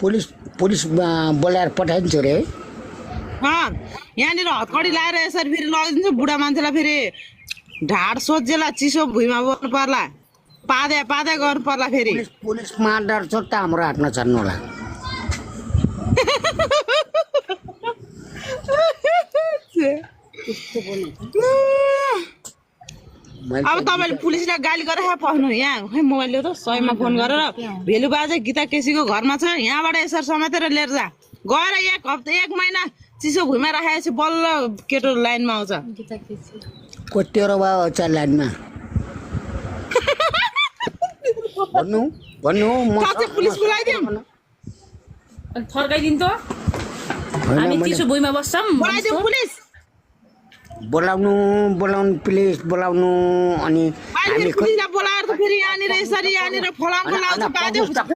पुलिसलाई पुलिस बोलाएर पठाइदिन्छु रे यहाँनिर हतकडी लाएर यसरी फेरि लगिदिन्छु बुढा मान्छेलाई फेरि ढाड सोझेला चिसो भुइँमा बोल्नु पर्ला पाद्या गर्नु पर्ला फेरि पुलिसमा डर छ त हाम्रो हातमा छर्नु होला अब तपाईँले पुलिसलाई गाली गरेर पस्नु यहाँ खै मोबाइल ल्याउ त 100 मा फोन गरेर भेलु बाजे गीता केसीको घरमा छ यहाँबाट यसरी समातेर लिएर जा गएर एक महिना चिसो भुइँमा राखेपछि बल्ल केटो लाइनमा आउँछ कोटेरो भयो चार लाइनमा भन्नु म पुलिस बोलाइदिउँ फर्काइदिनु त हामी चिसो भुइँमा बस्छौँ बोलाइदिउँ पुलिस बोलाउनु प्लिज बोलाउनु अनि पुलिसलाई बोलाएर त फेरि यहाँनिर यसरी यहाँनिर फलामको लाउँछ बाजे